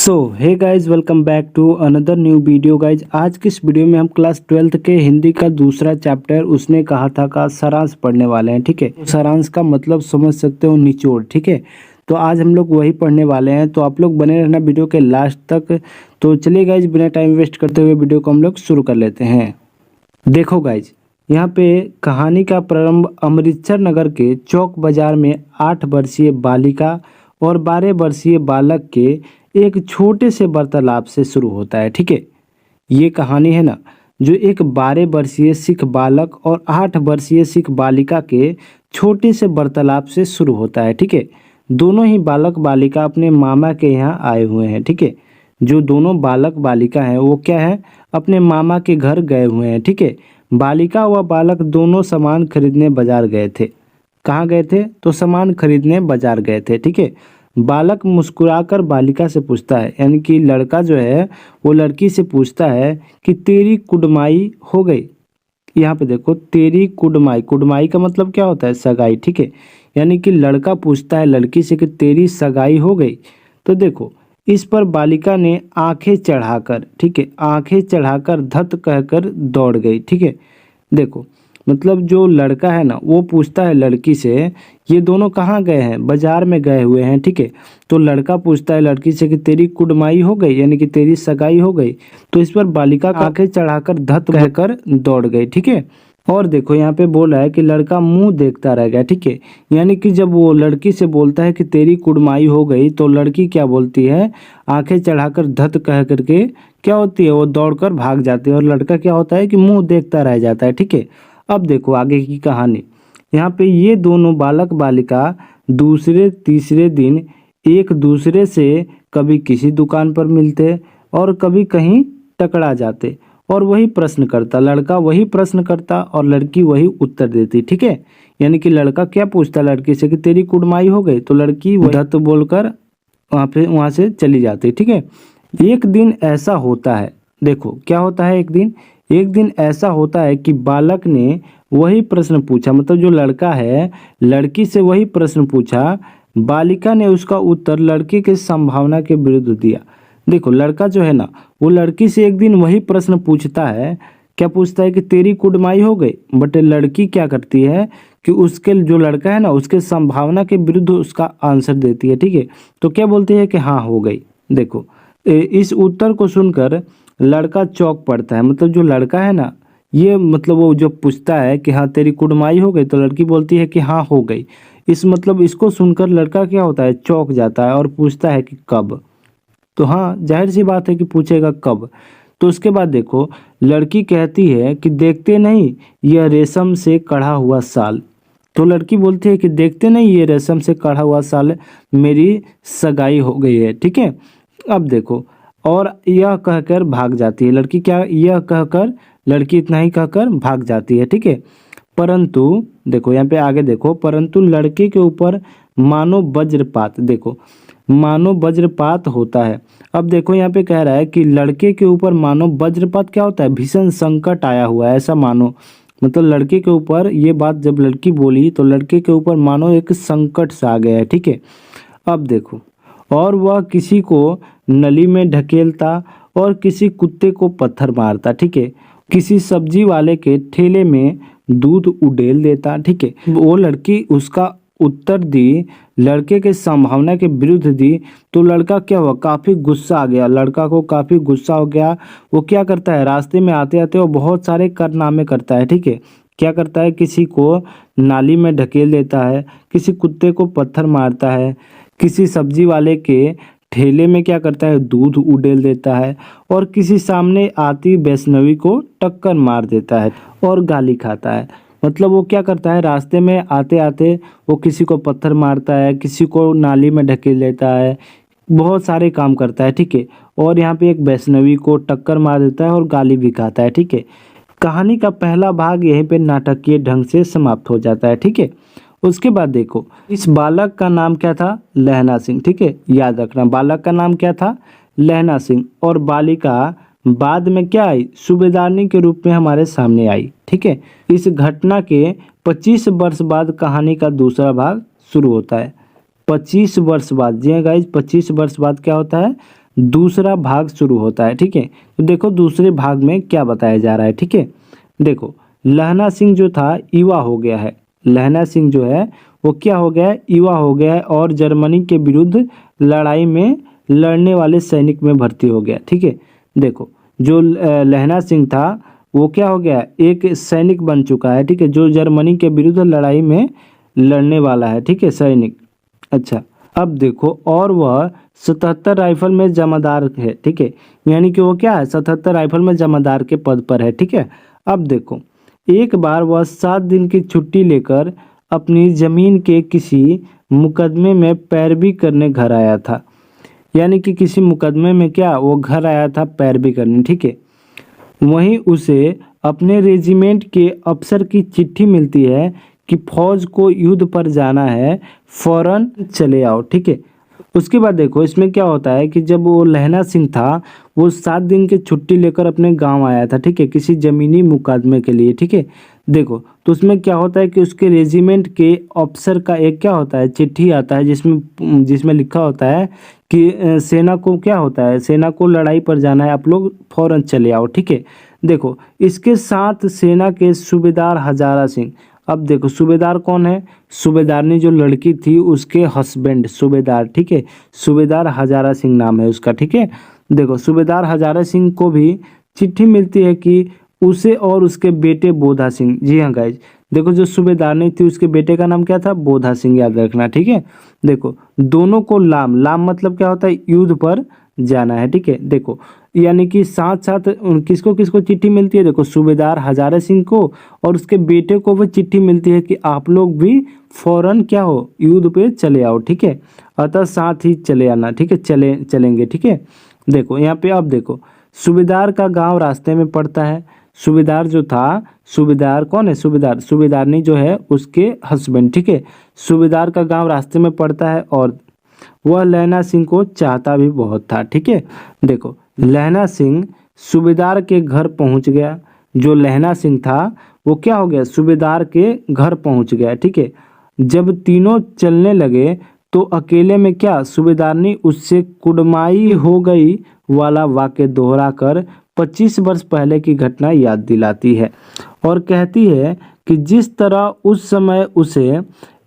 Hey guys, welcome back to another new video guys. आज की इस वीडियो में हम क्लास 12th के हिंदी का दूसरा चैप्टर उसने कहा था का सारांश पढ़ने वाले हैं। ठीक है, सारांश का मतलब समझ सकते हो निचोड़। ठीक है, तो आज हम लोग वही पढ़ने वाले हैं, तो आप लोग बने रहना वीडियो के लास्ट तक। तो चलिए गाइज, बिना टाइम वेस्ट करते हुए वीडियो को हम लोग शुरू कर लेते हैं। देखो गाइज, यहाँ पे कहानी का प्रारंभ अमृतसर नगर के चौक बाजार में 8 वर्षीय बालिका और 12 वर्षीय बालक के एक छोटे से वार्तालाप से शुरू होता है। ठीक है, ये कहानी है ना, जो एक 12 वर्षीय सिख बालक और 8 वर्षीय सिख बालिका के छोटे से वार्तालाप से शुरू होता है। ठीक है, दोनों ही बालक बालिका अपने मामा के यहाँ आए हुए हैं। ठीक है, जो दोनों बालक बालिका हैं वो क्या है, अपने मामा के घर गए हुए हैं। ठीक है, बालिका व बालक दोनों सामान खरीदने बाजार गए थे। कहाँ गए थे? तो सामान खरीदने बाजार गए थे। ठीक है, बालक मुस्कुराकर बालिका से पूछता है, यानी कि लड़का जो है वो लड़की से पूछता है कि तेरी कुड़माई हो गई। यहाँ पे देखो, तेरी कुड़माई, कुड़माई का मतलब क्या होता है? सगाई। ठीक है, यानी कि लड़का पूछता है लड़की से कि तेरी सगाई हो गई। तो देखो, इस पर बालिका ने आंखें चढ़ाकर, ठीक है, आंखें चढ़ाकर धत कहकर दौड़ गई। ठीक है, देखो मतलब जो लड़का है ना वो पूछता है लड़की से, ये दोनों कहाँ गए हैं? बाजार में गए हुए हैं। ठीक है, तो लड़का पूछता है लड़की से कि तेरी कुड़माई हो गई, यानी कि तेरी सगाई हो गई। तो इस पर बालिका आंखें चढ़ाकर धत कहकर दौड़ गई। ठीक है, और देखो यहाँ पे बोला है कि लड़का मुंह देखता रह गया। ठीक है, यानी कि जब वो लड़की से बोलता है कि तेरी कुड़माई हो गई, तो लड़की क्या बोलती है? आंखें चढ़ाकर धत कह करके क्या होती है, वो दौड़कर भाग जाती है, और लड़का क्या होता है कि मुंह देखता रह जाता है। ठीक है, अब देखो आगे की कहानी। यहाँ पे ये दोनों बालक बालिका दूसरे तीसरे दिन एक दूसरे से कभी किसी दुकान पर मिलते और कभी कहीं टकरा जाते, और वही प्रश्न करता, लड़का वही प्रश्न करता और लड़की वही उत्तर देती। ठीक है, यानी कि लड़का क्या पूछता लड़की से कि तेरी कुड़माई हो गई, तो लड़की वही तो बोलकर वहाँ से चली जाती। ठीक है, एक दिन ऐसा होता है, देखो क्या होता है, एक दिन ऐसा होता है कि बालक ने वही प्रश्न पूछा, मतलब जो लड़का है लड़की से वही प्रश्न पूछा, बालिका ने उसका उत्तर लड़के के संभावना के विरुद्ध दिया। देखो लड़का जो है ना वो लड़की से एक दिन वही प्रश्न पूछता है, क्या पूछता है कि तेरी कुड़माई हो गई, बट लड़की क्या करती है कि उसके जो लड़का है ना उसके संभावना के विरुद्ध उसका आंसर देती है। ठीक है, तो क्या बोलती है कि हाँ हो गई। देखो इस उत्तर को सुनकर लड़का चौंक पड़ता है, मतलब जो लड़का है ना ये मतलब वो जो पूछता है कि हाँ तेरी कुड़माई हो गई, तो लड़की बोलती है कि हाँ हो गई। इस मतलब इसको सुनकर लड़का क्या होता है, चौंक जाता है और पूछता है कि कब। तो हाँ जाहिर सी बात है कि पूछेगा कब। तो उसके बाद देखो लड़की कहती है कि देखते नहीं यह रेशम से कढ़ा हुआ साल। तो लड़की बोलती है कि देखते नहीं ये रेशम से कढ़ा हुआ साल, मेरी सगाई हो गई है। ठीक है, अब देखो, और यह कहकर भाग जाती है लड़की, क्या यह कहकर लड़की इतना ही कहकर भाग जाती है। ठीक है, परंतु देखो यहाँ पे आगे देखो, परंतु लड़के के ऊपर मानो वज्रपात, देखो मानो वज्रपात होता है। अब देखो यहाँ पे कह रहा है कि लड़के के ऊपर मानो वज्रपात क्या होता है, भीषण संकट आया हुआ है, ऐसा मानो, मतलब लड़के के ऊपर ये बात जब लड़की बोली तो लड़के के ऊपर मानो एक संकट सा आ गया है। ठीक है, अब देखो, और वह किसी को नली में ढकेलता और किसी कुत्ते को पत्थर मारता। ठीक है, किसी सब्जी वाले के ठेले में दूध उडेल देता। ठीक है, वो लड़की उसका उत्तर दी, लड़के के संभावना के विरुद्ध दी, तो लड़का क्या हुआ, काफ़ी गुस्सा आ गया, लड़का को काफ़ी गुस्सा हो गया। वो क्या करता है, रास्ते में आते आते वो बहुत सारे कारनामे करता है। ठीक है, क्या करता है, किसी को नाली में ढकेल देता है, किसी कुत्ते को पत्थर मारता है, किसी सब्जी वाले के ठेले में क्या करता है, दूध उडेल देता है, और किसी सामने आती वैष्णवी को टक्कर मार देता है और गाली खाता है। मतलब वो क्या करता है, रास्ते में आते आते वो किसी को पत्थर मारता है, किसी को नाली में ढकेल देता है, बहुत सारे काम करता है। ठीक है, और यहाँ पे एक वैष्णवी को टक्कर मार देता है और गाली भी खाता है। ठीक है, कहानी का पहला भाग यहीं पे नाटकीय ढंग से समाप्त हो जाता है। ठीक है, उसके बाद देखो, इस बालक का नाम क्या था, लहना सिंह। ठीक है, याद रखना बालक का नाम क्या था, लहना सिंह, और बालिका बाद में क्या आई, सूबेदारनी के रूप में हमारे सामने आई। ठीक है, इस घटना के 25 वर्ष बाद कहानी का दूसरा भाग शुरू होता है। 25 वर्ष बाद, जी गाइज 25 वर्ष बाद क्या होता है, दूसरा भाग शुरू होता है। ठीक है, तो देखो दूसरे भाग में क्या बताया जा रहा है। ठीक है, देखो लहना सिंह जो था युवा हो गया है। लहना सिंह जो है वो क्या हो गया है, युवा हो गया है और जर्मनी के विरुद्ध लड़ाई में लड़ने वाले सैनिक में भर्ती हो गया। ठीक है, देखो जो लहना सिंह था वो क्या हो गया, एक सैनिक बन चुका है। ठीक है, जो जर्मनी के विरुद्ध लड़ाई में लड़ने वाला है। ठीक है, सैनिक। अच्छा, अब देखो और वह 77 राइफल में जमादार है। ठीक है, यानी कि वो क्या है, 77 राइफल में जमादार के पद पर है। ठीक है, अब देखो एक बार वह 7 दिन की छुट्टी लेकर अपनी जमीन के किसी मुकदमे में पैरवी करने घर आया था। यानी कि किसी मुकदमे में क्या वो घर आया था पैरवी करने। ठीक है, वहीं उसे अपने रेजिमेंट के अफसर की चिट्ठी मिलती है कि फौज को युद्ध पर जाना है, फौरन चले आओ। ठीक है, उसके बाद देखो इसमें क्या होता है कि जब वो लहना सिंह था वो 7 दिन की छुट्टी लेकर अपने गांव आया था। ठीक है, किसी जमीनी मुकदमे के लिए। ठीक है, देखो तो उसमें क्या होता है कि उसके रेजिमेंट के अफसर का एक क्या होता है, चिट्ठी आता है जिसमें जिसमें लिखा होता है कि सेना को क्या होता है, सेना को लड़ाई पर जाना है, आप लोग फौरन चले आओ। ठीक है, देखो इसके साथ सेना के सूबेदार हजारा सिंह। अब देखो सूबेदार कौन है, सूबेदारनी जो लड़की थी उसके हस्बैंड सूबेदार। ठीक है, सूबेदार हजारा सिंह नाम है उसका। ठीक है, देखो सूबेदार हजारा सिंह को भी चिट्ठी मिलती है कि उसे और उसके बेटे बोधा सिंह, जी हाँ गाइज, देखो जो सूबेदारनी थी उसके बेटे का नाम क्या था, बोधा सिंह, याद रखना। ठीक है, देखो दोनों को लाम लाम मतलब क्या होता है, युद्ध पर जाना है। ठीक है, देखो यानी कि साथ साथ किसको किसको चिट्ठी मिलती है, देखो सूबेदार हजारा सिंह को और उसके बेटे को भी चिट्ठी मिलती है कि आप लोग भी फौरन क्या हो, युद्ध पे चले आओ। ठीक है, अतः साथ ही चले आना। ठीक है, चलेंगे। ठीक है, देखो यहाँ पे अब देखो सूबेदार का गांव रास्ते में पड़ता है। सूबेदार जो था, सूबेदार कौन है, सूबेदार सूबेदारनी जो है उसके हस्बैंड। ठीक है, सूबेदार का गांव रास्ते में पड़ता है और वह लहना सिंह को चाहता भी बहुत था। ठीक है, देखो लहना सिंह सूबेदार के घर पहुंच गया। जो लहना सिंह था वो क्या हो गया, सूबेदार के घर पहुंच गया। ठीक है, जब तीनों चलने लगे तो अकेले में क्या सूबेदारनी उससे कुड़माई हो गई वाला वाक्य दोहरा कर 25 वर्ष पहले की घटना याद दिलाती है और कहती है कि जिस तरह उस समय उसे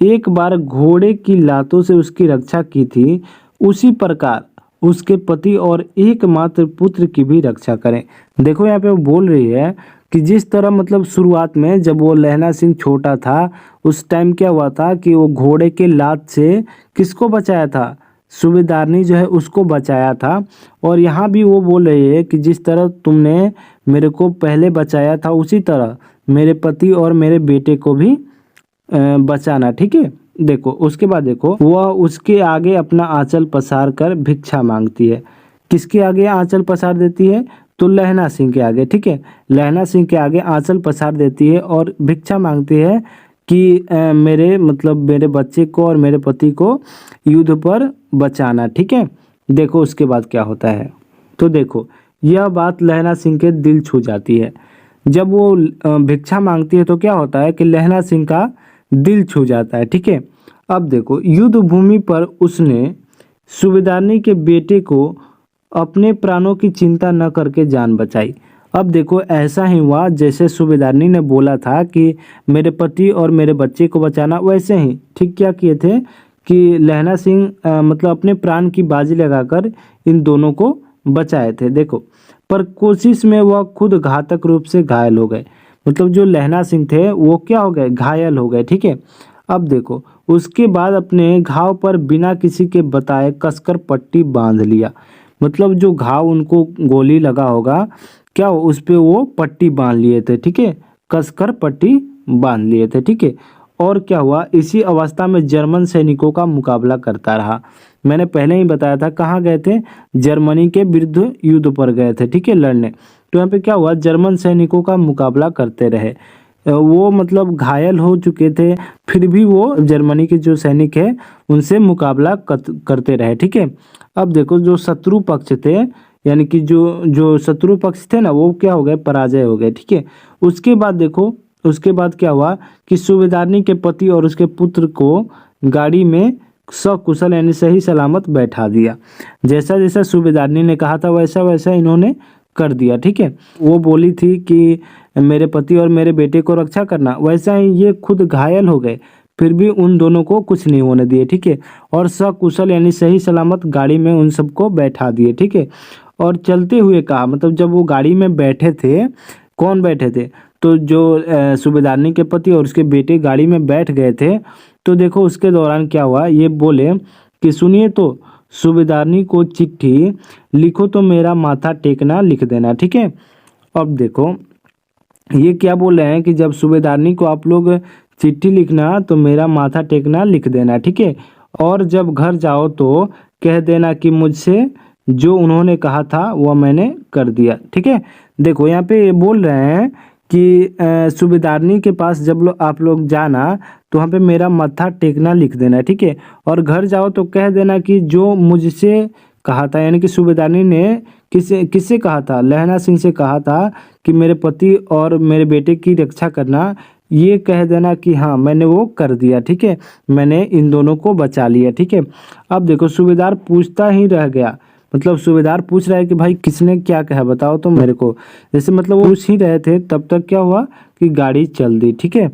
एक बार घोड़े की लातों से उसकी रक्षा की थी, उसी प्रकार उसके पति और एकमात्र पुत्र की भी रक्षा करें। देखो यहाँ पे वो बोल रही है कि जिस तरह मतलब शुरुआत में जब वो लहना सिंह छोटा था उस टाइम क्या हुआ था कि वो घोड़े के लात से किसको बचाया था, सूबेदारनी जो है उसको बचाया था। और यहाँ भी वो बोल रही है कि जिस तरह तुमने मेरे को पहले बचाया था उसी तरह मेरे पति और मेरे बेटे को भी बचाना। ठीक है, देखो उसके बाद देखो वह उसके आगे अपना आंचल पसार कर भिक्षा मांगती है। किसके आगे आंचल पसार देती है, तो लहना सिंह के आगे। ठीक है, लहना सिंह के आगे आंचल पसार देती है और भिक्षा मांगती है कि मेरे मतलब मेरे बच्चे को और मेरे पति को युद्ध पर बचाना। ठीक है, देखो उसके बाद क्या होता है, तो देखो यह बात लहना सिंह के दिल छू जाती है। जब वो भिक्षा मांगती है तो क्या होता है कि लहना सिंह का दिल छू जाता है। ठीक है, अब देखो युद्ध भूमि पर उसने सूबेदारनी के बेटे को अपने प्राणों की चिंता न करके जान बचाई। अब देखो ऐसा ही हुआ जैसे सूबेदारनी ने बोला था कि मेरे पति और मेरे बच्चे को बचाना, वैसे ही ठीक क्या किए थे कि लहना सिंह मतलब अपने प्राण की बाजी लगाकर इन दोनों को बचाए थे। देखो पर कोशिश में वह खुद घातक रूप से घायल हो गए। मतलब जो लहना सिंह थे वो क्या हो गए, घायल हो गए। ठीक है, अब देखो उसके बाद अपने घाव पर बिना किसी के बताए कसकर पट्टी बांध लिया। मतलब जो घाव उनको गोली लगा होगा क्या उस पे वो पट्टी बांध लिए थे। ठीक है, कसकर पट्टी बांध लिए थे। ठीक है, और क्या हुआ, इसी अवस्था में जर्मन सैनिकों का मुकाबला करता रहा। मैंने पहले ही बताया था कहाँ गए थे, जर्मनी के विरुद्ध युद्ध पर गए थे। ठीक है, लड़ने। तो यहाँ पे क्या हुआ, जर्मन सैनिकों का मुकाबला करते रहे। वो मतलब घायल हो चुके थे फिर भी वो जर्मनी के जो सैनिक है उनसे मुकाबला करते रहे। ठीक है, अब देखो जो शत्रु पक्ष थे यानी कि जो शत्रु पक्ष थे ना वो क्या हो गए, पराजय हो गए। ठीक है, उसके बाद देखो उसके बाद क्या हुआ कि सूबेदारनी के पति और उसके पुत्र को गाड़ी में सकुशल यानी सही सलामत बैठा दिया। जैसा जैसा सूबेदारनी ने कहा था वैसा वैसा इन्होंने कर दिया। ठीक है, वो बोली थी कि मेरे पति और मेरे बेटे को रक्षा करना, वैसा ही ये खुद घायल हो गए, फिर भी उन दोनों को कुछ नहीं होने दिए। ठीक है, और सकुशल यानी सही सलामत गाड़ी में उन सबको बैठा दिए। ठीक है, और चलते हुए कहा, मतलब जब वो गाड़ी में बैठे थे, कौन बैठे थे, तो जो सूबेदारनी के पति और उसके बेटे गाड़ी में बैठ गए थे। तो देखो उसके दौरान क्या हुआ, ये बोले कि सुनिए तो सूबेदारनी को चिट्ठी लिखो तो मेरा माथा टेकना लिख देना। ठीक है, अब देखो ये क्या बोल रहे हैं कि जब सूबेदारनी को आप लोग चिट्ठी लिखना तो मेरा माथा टेकना लिख देना। ठीक है, और जब घर जाओ तो कह देना कि मुझसे जो उन्होंने कहा था वह मैंने कर दिया। ठीक है, देखो यहाँ पे ये बोल रहे हैं कि सूबेदारनी के पास जब आप लोग जाना तो वहाँ पे मेरा माथा टेकना लिख देना। ठीक है, और घर जाओ तो कह देना कि जो मुझसे कहा था, यानी कि सूबेदारनी ने किससे कहा था, लहना सिंह से कहा था कि मेरे पति और मेरे बेटे की रक्षा करना, ये कह देना कि हाँ मैंने वो कर दिया। ठीक है, मैंने इन दोनों को बचा लिया। ठीक है, अब देखो सूबेदार पूछता ही रह गया, मतलब सूबेदार पूछ रहा है कि भाई किसने क्या कहा बताओ तो मेरे को, जैसे मतलब वो पूछ ही रहे थे, तब तक क्या हुआ कि गाड़ी चल दी। ठीक है,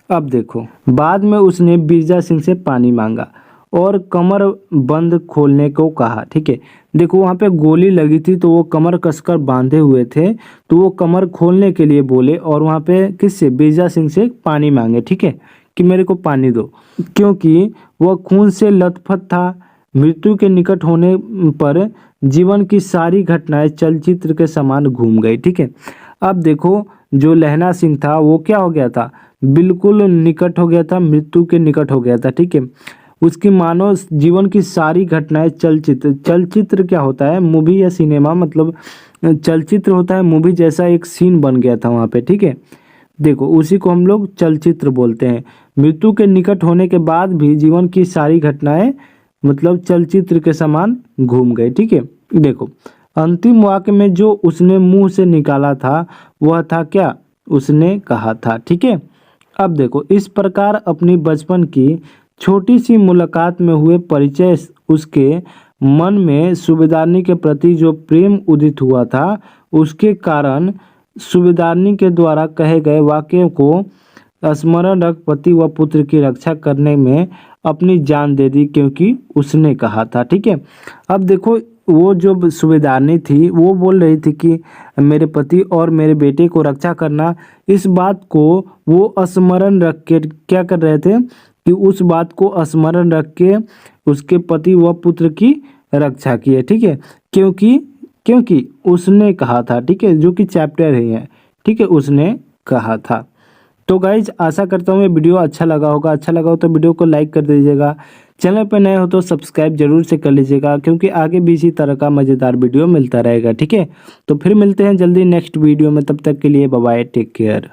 अब देखो बाद में उसने बिरजा सिंह से पानी मांगा और कमर बंद खोलने को कहा। ठीक है, देखो वहाँ पे गोली लगी थी तो वो कमर कसकर बांधे हुए थे, तो वो कमर खोलने के लिए बोले और वहाँ पे किससे, बिरजा सिंह से पानी मांगे। ठीक है, कि मेरे को पानी दो, क्योंकि वह खून से लथपथ था। मृत्यु के निकट होने पर जीवन की सारी घटनाएं चलचित्र के समान घूम गई। ठीक है, अब देखो जो लहना सिंह था वो क्या हो गया था, बिल्कुल निकट हो गया था, मृत्यु के निकट हो गया था। ठीक है, उसकी मानो जीवन की सारी घटनाएं चलचित्र क्या होता है, मूवी या सिनेमा, मतलब चलचित्र होता है मूवी जैसा एक सीन बन गया था वहाँ पे। ठीक है, देखो उसी को हम लोग चलचित्र बोलते हैं। मृत्यु के निकट होने के बाद भी जीवन की सारी घटनाएं मतलब चलचित्र के समान घूम गए। ठीक है, देखो अंतिम वाक्य में जो उसने मुंह से निकाला था वह था क्या, उसने कहा था। ठीक है, अब देखो इस प्रकार अपनी बचपन की छोटी सी मुलाकात में हुए परिचय उसके मन में सूबेदारनी के प्रति जो प्रेम उदित हुआ था, उसके कारण सूबेदारनी के द्वारा कहे गए वाक्यों को स्मरण रख पति व पुत्र की रक्षा करने में अपनी जान दे दी, क्योंकि उसने कहा था। ठीक है, अब देखो वो जो सूबेदारनी थी वो बोल रही थी कि मेरे पति और मेरे बेटे को रक्षा करना, इस बात को वो स्मरण रख के क्या कर रहे थे कि उस बात को स्मरण रख के उसके पति व पुत्र की रक्षा की है। ठीक है, क्योंकि उसने कहा था। ठीक है, जो कि चैप्टर है। ठीक है, उसने कहा था। तो गाइज आशा करता हूँ ये वीडियो अच्छा लगा होगा, अच्छा लगा हो तो वीडियो को लाइक कर दीजिएगा, चैनल पर नए हो तो सब्सक्राइब जरूर से कर लीजिएगा, क्योंकि आगे भी इसी तरह का मज़ेदार वीडियो मिलता रहेगा। ठीक है, तो फिर मिलते हैं जल्दी नेक्स्ट वीडियो में, तब तक के लिए बाय बाय, टेक केयर।